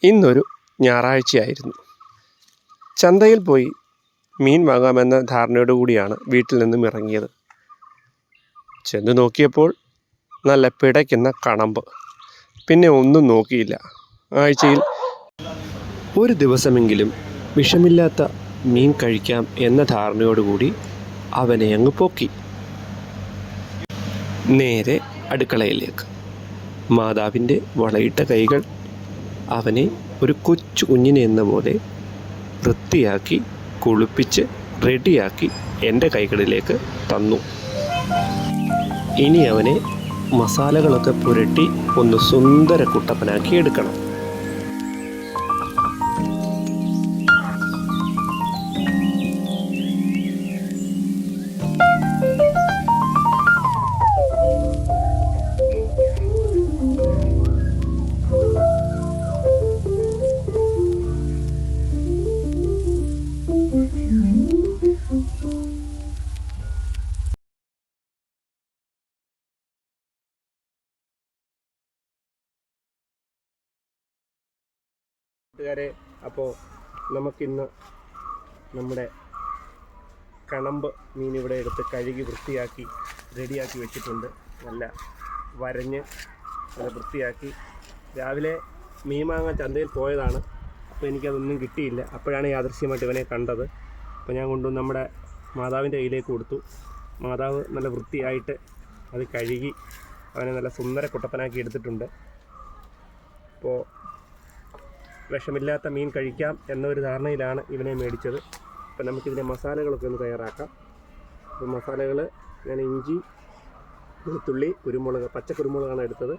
ഇന്നൊരു ഞായറാഴ്ചയായിരുന്നു. ചന്തയിൽ പോയി മീൻ വാങ്ങാമെന്ന ധാരണയോടുകൂടിയാണ് വീട്ടിൽ നിന്നും ഇറങ്ങിയത്. ചെന്ന് നോക്കിയപ്പോൾ നല്ല പിടയ്ക്കുന്ന കണമ്പ്. പിന്നെ ഒന്നും നോക്കിയില്ല. ആഴ്ചയിൽ ഒരു ദിവസമെങ്കിലും വിഷമില്ലാത്ത മീൻ കഴിക്കാം എന്ന ധാരണയോടുകൂടി അവനെ അങ്ങ് പൊക്കി. നേരെ അടുക്കളയിലേക്ക്. മാതാവിൻ്റെ വളയിട്ട കൈകൾ അവനെ ഒരു കൊച്ചു കുഞ്ഞിനെ എന്ന പോലെ വൃത്തിയാക്കി കുളിപ്പിച്ച് റെഡിയാക്കി എൻ്റെ കൈകളിലേക്ക് തന്നു. ഇനി അവനെ മസാലകളൊക്കെ പുരട്ടി ഒന്ന് സുന്ദര കുട്ടപ്പനാക്കി എടുക്കണം. കൂട്ടുകാരെ, അപ്പോൾ നമുക്കിന്ന് നമ്മുടെ കണമ്പ് മീൻ ഇവിടെ എടുത്ത് കഴുകി വൃത്തിയാക്കി റെഡിയാക്കി വെച്ചിട്ടുണ്ട്. നല്ല വരഞ്ഞ് നല്ല വൃത്തിയാക്കി. രാവിലെ മീൻ വാങ്ങാൻ ചന്തയിൽ പോയതാണ്. അപ്പോൾ എനിക്കതൊന്നും കിട്ടിയില്ല. അപ്പോഴാണ് യാദൃശ്യമായിട്ട് ഇവനെ കണ്ടത്. അപ്പോൾ ഞാൻ കൊണ്ടുവന്ന് നമ്മുടെ മാതാവിൻ്റെ കയ്യിലേക്ക് കൊടുത്തു. മാതാവ് നല്ല വൃത്തിയായിട്ട് അത് കഴുകി അവനെ നല്ല സുന്ദര കുട്ടപ്പനാക്കി എടുത്തിട്ടുണ്ട്. അപ്പോൾ വിഷമില്ലാത്ത മീൻ കഴിക്കാം എന്നൊരു ധാരണയിലാണ് ഇവനെ മേടിച്ചത്. അപ്പോൾ നമുക്കിതിൻ്റെ മസാലകളൊക്കെ ഒന്ന് തയ്യാറാക്കാം. അപ്പോൾ മസാലകൾ ഞാൻ ഇഞ്ചി, വെളുത്തുള്ളി, കുരുമുളക്, പച്ചക്കുരുമുളകാണ് എടുത്തത്.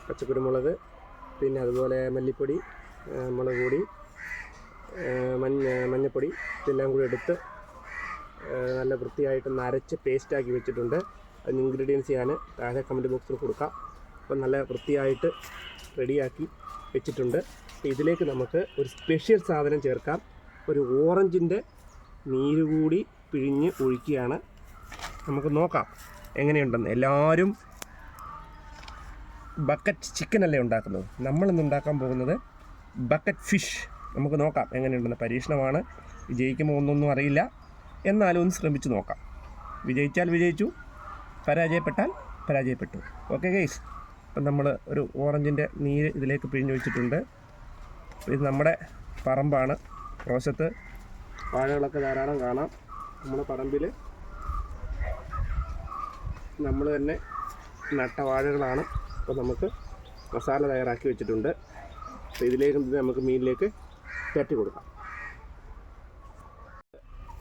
പച്ചക്കുരുമുളക്, പിന്നെ അതുപോലെ മല്ലിപ്പൊടി, മുളക് പൊടി, മഞ്ഞൾപ്പൊടി ഇതെല്ലാം കൂടി എടുത്ത് നല്ല വൃത്തിയായിട്ട് അരച്ച് പേസ്റ്റാക്കി വെച്ചിട്ടുണ്ട്. അതിന് ഇൻഗ്രീഡിയൻസ് ഞാൻ താഴെ കമൻറ്റ് ബോക്സിൽ കൊടുക്കാം. അപ്പം നല്ല വൃത്തിയായിട്ട് റെഡിയാക്കി വെച്ചിട്ടുണ്ട്. ഇതിലേക്ക് നമുക്ക് ഒരു സ്പെഷ്യൽ സാധനം ചേർക്കാം. ഒരു ഓറഞ്ചിൻ്റെ നീര് കൂടി പിഴിഞ്ഞ് ഒഴിക്കുകയാണ്. നമുക്ക് നോക്കാം എങ്ങനെയുണ്ടെന്ന്. എല്ലാവരും ബക്കറ്റ് ചിക്കനല്ലേ ഉണ്ടാക്കുന്നത്. നമ്മളിന്ന് ഉണ്ടാക്കാൻ പോകുന്നത് ബക്കറ്റ് ഫിഷ്. നമുക്ക് നോക്കാം എങ്ങനെയുണ്ടെന്ന്. പരീക്ഷണമാണ്. വിജയിക്കുമ്പോൾ ഒന്നൊന്നും അറിയില്ല, എന്നാലും ഒന്ന് ശ്രമിച്ച് നോക്കാം. വിജയിച്ചാൽ വിജയിച്ചു, പരാജയപ്പെട്ടാൽ പരാജയപ്പെട്ടു. ഓക്കെ ഗൈസ്, അപ്പം നമ്മൾ ഒരു ഓറഞ്ചിൻ്റെ നീര് ഇതിലേക്ക് പിഴിഞ്ഞൊഴിച്ചിട്ടുണ്ട്. ഇത് നമ്മുടെ പറമ്പാണ്. വശത്ത് വാഴകളൊക്കെ ധാരാളം കാണാം. നമ്മുടെ പറമ്പിൽ നമ്മൾ തന്നെ നട്ട വാഴകളാണ്. അപ്പോൾ നമുക്ക് മസാല തയ്യാറാക്കി വെച്ചിട്ടുണ്ട്. അപ്പോൾ ഇതിലേക്ക് നമുക്ക് മീനിലേക്ക് തട്ടി കൊടുക്കാം.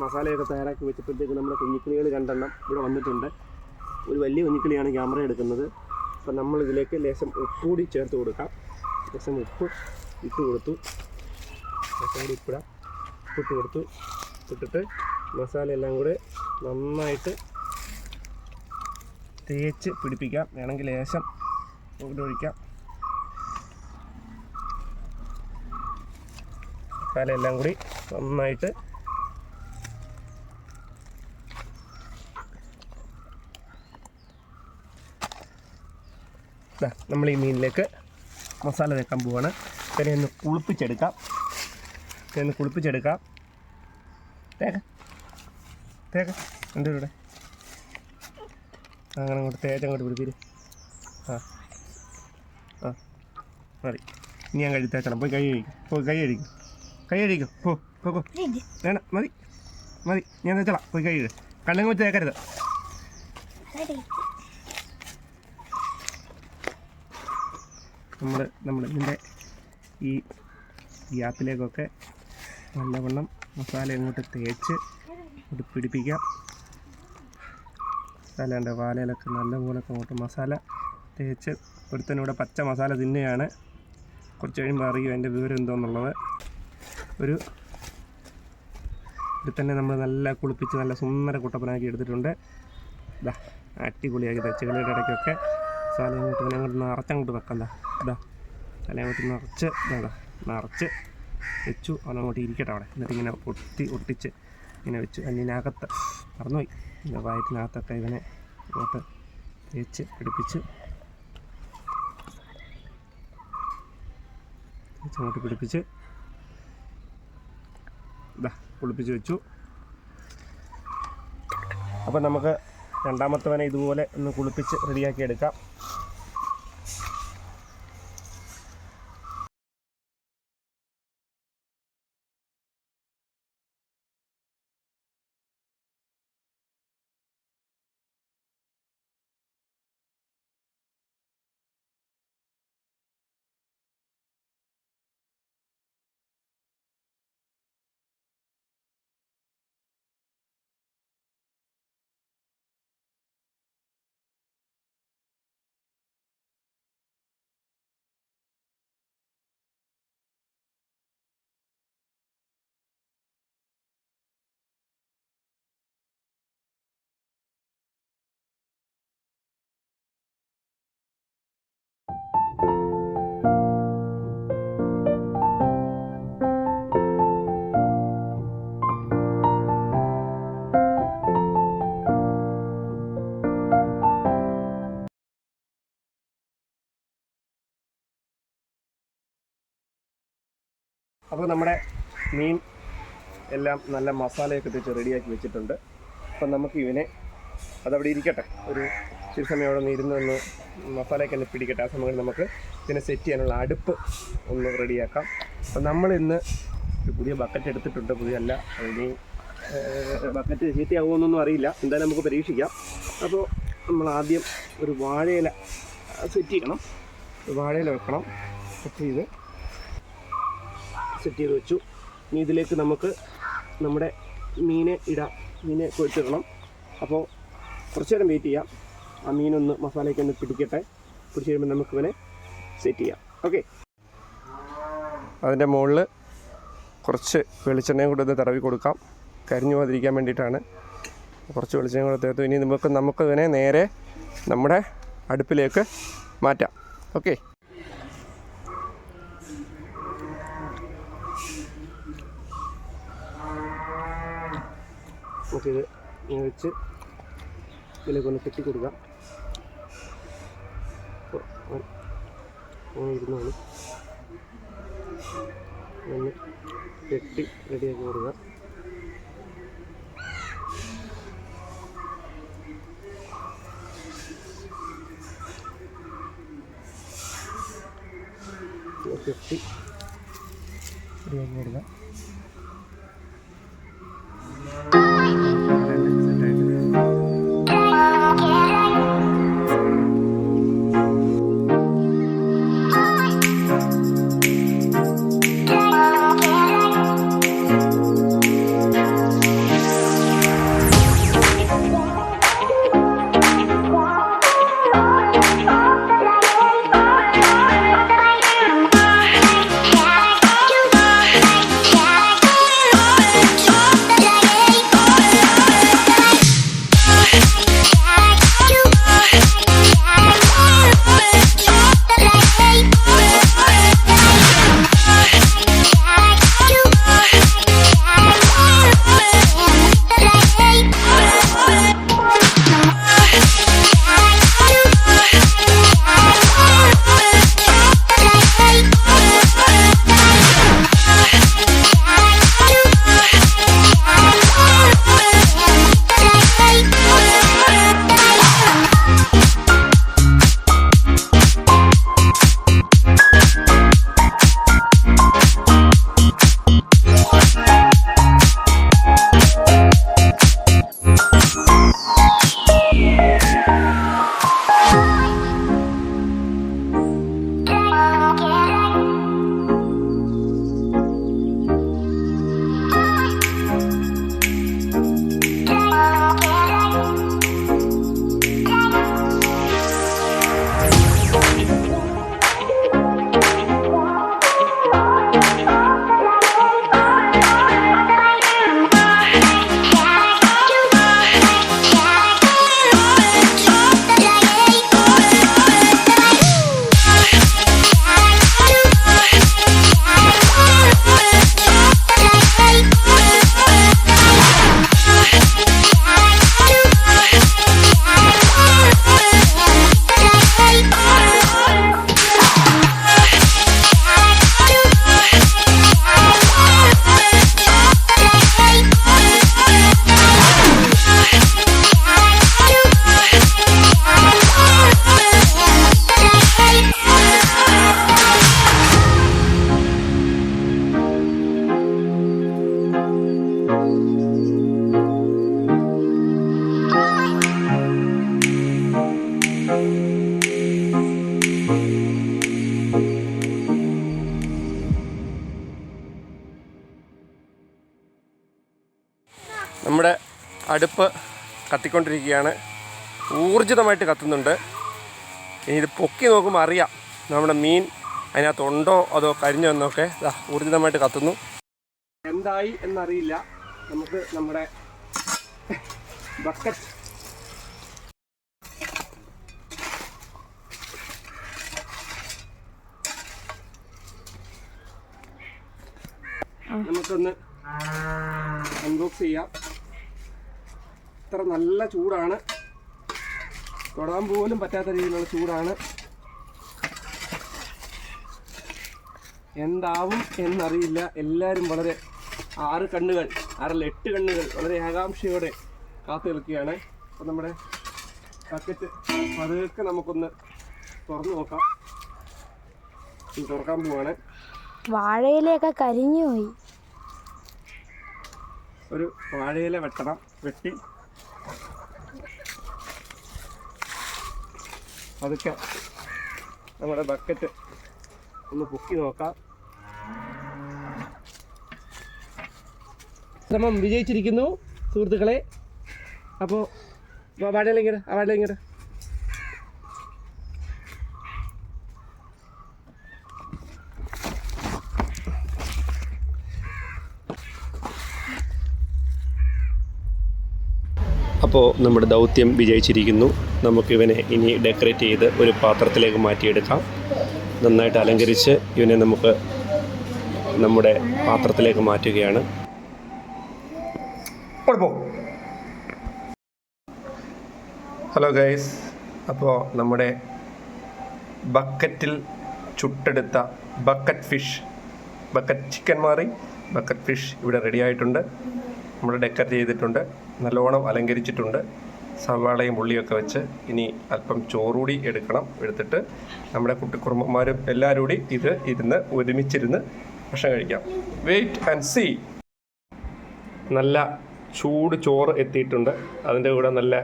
മസാലയൊക്കെ തയ്യാറാക്കി വെച്ചപ്പോഴത്തേക്ക് നമ്മുടെ കുഞ്ഞിക്കിളികൾ 2 എണ്ണം ഇവിടെ വന്നിട്ടുണ്ട്. ഒരു വലിയ കുഞ്ഞിക്കിളിയാണ് ക്യാമറ എടുക്കുന്നത്. അപ്പോൾ നമ്മളിതിലേക്ക് ലേശം ഉപ്പ് കൂടി ചേർത്ത് കൊടുക്കാം. ലേശം ഉപ്പ് ഇട്ട് കൊടുത്തു. ലേശം കൂടി ഇട്ട് കൊടുത്തു. ഇട്ടിട്ട് മസാല എല്ലാം കൂടെ നന്നായിട്ട് തേച്ച് പിടിപ്പിക്കാം. വേണമെങ്കിൽ ലേശം ഒഴിക്കാം. മസാല എല്ലാം കൂടി നന്നായിട്ട് നമ്മൾ ഈ മീനിലേക്ക് മസാല തേക്കാൻ പോവാണ്. പിന്നെ ഒന്ന് കുളിപ്പിച്ചെടുക്കാം. തേക്ക എൻ്റെ ഇവിടെ അങ്ങനെ അങ്ങോട്ട് തേച്ചങ്ങോട്ട് പിടിപ്പിര്. മതി. ഇനി ഞാൻ തേക്കണം. പോയി കൈ കഴിക്കും. വേണം, മതി. ഞാൻ തേച്ചോളാം. പോയി കൈ കഴിക്കും. കണ്ണങ്ങ് വെച്ച് തേക്കരുത്. നമ്മൾ ഇതിൻ്റെ ഈ ഗ്യാപ്പിലേക്കൊക്കെ നല്ലവണ്ണം മസാല അങ്ങോട്ട് തേച്ച് ഇത് പിടിപ്പിക്കാം. മസാലേൻ്റെ വാലയിലൊക്കെ നല്ലപോലൊക്കെ അങ്ങോട്ട് മസാല തേച്ച്. ഒരുത്തനിവിടെ പച്ച മസാല തിന്നെയാണ്. കുറച്ച് കഴിയുമ്പോൾ അറിയും അതിൻ്റെ വിവരം എന്തോന്നുള്ളത്. ഇത് തന്നെ നമ്മൾ നല്ല കുളിപ്പിച്ച് നല്ല സുന്ദര കുട്ടപ്പനാക്കി എടുത്തിട്ടുണ്ട്. അടിപൊളിയാക്കി ചെളിയുടെ ഇടയ്ക്കൊക്കെ മസാല അങ്ങോട്ട് നിറച്ചങ്ങോട്ട് വെക്കാം. തലയങ്ങോട്ട് നിറച്ച് വെച്ചു. അവനങ്ങോട്ട് ഇരിക്കട്ടെ അവിടെ. എന്നിട്ട് ഇങ്ങനെ ഒട്ടിച്ച് ഇങ്ങനെ വെച്ചു. അതിനകത്ത് മറന്നുപോയി. വയറ്റിനകത്തൊക്കെ ഇവനെ അങ്ങോട്ട് തേച്ച് പിടിപ്പിച്ച് അങ്ങോട്ട് പിടിപ്പിച്ച് കുളിപ്പിച്ച് വെച്ചു. അപ്പം നമുക്ക് രണ്ടാമത്തവനെ ഇതുപോലെ ഒന്ന് കുളിപ്പിച്ച് റെഡിയാക്കി എടുക്കാം. അപ്പോൾ നമ്മുടെ മീൻ എല്ലാം നല്ല മസാലയൊക്കെ തേച്ച് റെഡിയാക്കി വെച്ചിട്ടുണ്ട്. അപ്പം നമുക്ക് ഇവനെ അതവിടെ ഇരിക്കട്ടെ, ഒരു ഇച്ചിരി സമയം അവിടെ നിന്ന് ഇരുന്നൊന്ന് മസാലയൊക്കെ ഒന്ന് പിടിക്കട്ടെ. ആ സമയം നമുക്ക് ഇതിനെ സെറ്റ് ചെയ്യാനുള്ള അടുപ്പ് ഒന്ന് റെഡിയാക്കാം. അപ്പം നമ്മളിന്ന് ഒരു പുതിയ ബക്കറ്റ് എടുത്തിട്ടുണ്ട്, പുതിയല്ല, അതിന് ബക്കറ്റ് ചീത്തയാകുമെന്നൊന്നും അറിയില്ല, എന്തായാലും നമുക്ക് പരീക്ഷിക്കാം. അപ്പോൾ നമ്മൾ ആദ്യം ഒരു വാഴയില സെറ്റ് ചെയ്യണം, വാഴയില വെക്കണം. സെറ്റ് ചെയ്ത് വെച്ചു. ഇനി ഇതിലേക്ക് നമുക്ക് നമ്മുടെ മീനെ ഇടാം, മീനെ കൊഴിച്ചിടണം. അപ്പോൾ കുറച്ച് നേരം വെയിറ്റ് ചെയ്യാം, ആ മീനൊന്ന് മസാലയൊക്കെ ഒന്ന് പിടിക്കട്ടെ. പിടിച്ച് കഴിയുമ്പോൾ നമുക്ക് ഇവനെ സെറ്റ് ചെയ്യാം. ഓക്കെ, അതിൻ്റെ മുകളിൽ കുറച്ച് വെളിച്ചെണ്ണയും കൂടെ ഒന്ന് തടവി കൊടുക്കാം, കരിഞ്ഞു പോകാതിരിക്കാൻ വേണ്ടിയിട്ടാണ്. കുറച്ച് വെളിച്ചെണ്ണയും കൂടെ തേർത്തു. ഇനി നമുക്ക് ഇതിനെ നേരെ നമ്മുടെ അടുപ്പിലേക്ക് മാറ്റാം. ഓക്കെ, നമുക്കിത് ഇങ്ങനെ വെച്ച് ഇതിലേക്ക് ഒന്ന് കെട്ടി കൊടുക്കാം. ഇരുന്നാണ് ഒന്ന് കെട്ടി റെഡിയാക്കി കൊടുക്കുക. കെട്ടി റെഡിയാക്കി കൊടുക്കുക. അടുപ്പ് കത്തിക്കൊണ്ടിരിക്കുകയാണ്. ഊർജിതമായിട്ട് കത്തുന്നുണ്ട്. ഇനി ഇത് പൊക്കി നോക്കുമ്പോൾ അറിയാം നമ്മുടെ മീൻ അതിനകത്തുണ്ടോ അതോ കരിഞ്ഞോ എന്നൊക്കെ. ഊർജിതമായിട്ട് കത്തുന്നു. എന്തായി എന്നറിയില്ല. നമുക്ക് നമ്മുടെ ബക്കറ്റ് നമുക്കൊന്ന് അൺബോക്സ് ചെയ്യാം. ഇത്ര നല്ല ചൂടാണ്, തൊടാൻ പോലും പറ്റാത്ത രീതിയിലുള്ള ചൂടാണ്. എന്താവും എന്നറിയില്ല. എല്ലാവരും വളരെ 6 കണ്ണുകൾ 8 കണ്ണുകൾ വളരെ ആകാംക്ഷയോടെ കാത്തു നിൽക്കുകയാണ്. അപ്പോൾ നമ്മുടെ ബക്കറ്റ് പതുക്കെ നമുക്കൊന്ന് തുറന്നു നോക്കാം. തുറക്കാൻ പോവാണ്. വാഴയിലൊക്കെ കരിഞ്ഞു പോയി. ഒരു വാഴയില വെട്ടി പതുക്കെ നമ്മുടെ ബക്കറ്റ് ഒന്ന് പൊക്കി നോക്കാം. ശ്രമം വിജയിച്ചിരിക്കുന്നു സുഹൃത്തുക്കളെ. അപ്പോൾ വാഴയിലിങ്ങോട്ട് അപ്പോൾ നമ്മുടെ ദൗത്യം വിജയിച്ചിരിക്കുന്നു. നമുക്കിവനെ ഇനി ഡെക്കറേറ്റ് ചെയ്ത് ഒരു പാത്രത്തിലേക്ക് മാറ്റിയെടുക്കാം. നന്നായിട്ട് അലങ്കരിച്ച് ഇവനെ നമുക്ക് നമ്മുടെ പാത്രത്തിലേക്ക് മാറ്റുകയാണ്. ഹലോ ഗൈസ്, അപ്പോൾ നമ്മുടെ ബക്കറ്റിൽ ചുട്ടെടുത്ത ബക്കറ്റ് ചിക്കൻ മാറി ബക്കറ്റ് ഫിഷ് ഇവിടെ റെഡി ആയിട്ടുണ്ട്. നമ്മൾ ഡെക്കറേറ്റ് ചെയ്തിട്ടുണ്ട്, നല്ലോണം അലങ്കരിച്ചിട്ടുണ്ട്. സവാളയും ഉള്ളിയൊക്കെ വെച്ച് ഇനി അല്പം ചോറുകൂടി എടുത്തിട്ട് നമ്മുടെ കുട്ടിക്കുറുമ്പന്മാരും എല്ലാവരും കൂടി ഇരുന്ന് ഒരുമിച്ചിരുന്ന് ഭക്ഷണം കഴിക്കാം. Wait and see. നല്ല ചൂട് ചോറ് എത്തിയിട്ടുണ്ട്. അതിൻ്റെ കൂടെ നല്ല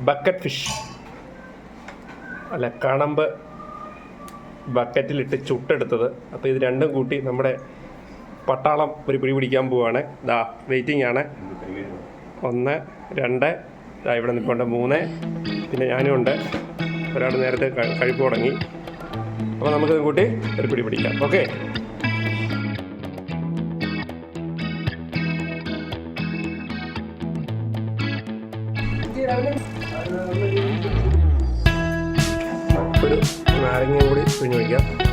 ബക്കറ്റ് ഫിഷ്, അല്ല കണമ്പ് ബക്കറ്റിലിട്ട് ചുട്ടെടുത്തത്. അപ്പോൾ ഇത് രണ്ടും കൂട്ടി നമ്മുടെ പട്ടാളം ഒരു പിടി പിടിക്കാൻ പോവുകയാണ്. വെയിറ്റിംഗ് ആണ്. 1, 2, ഇവിടെ നിൽപ്പുണ്ട് 3, പിന്നെ ഞാനും ഉണ്ട്. ഒരാൾ നേരത്തെ കഴിപ്പ് തുടങ്ങി. അപ്പോൾ നമുക്കിത് കൂട്ടി ഒരു പിടി പിടിക്കാം. ഓക്കെ, ഒരു നാരങ്ങയും കൂടി പിഴിഞ്ഞ് വയ്ക്കാം.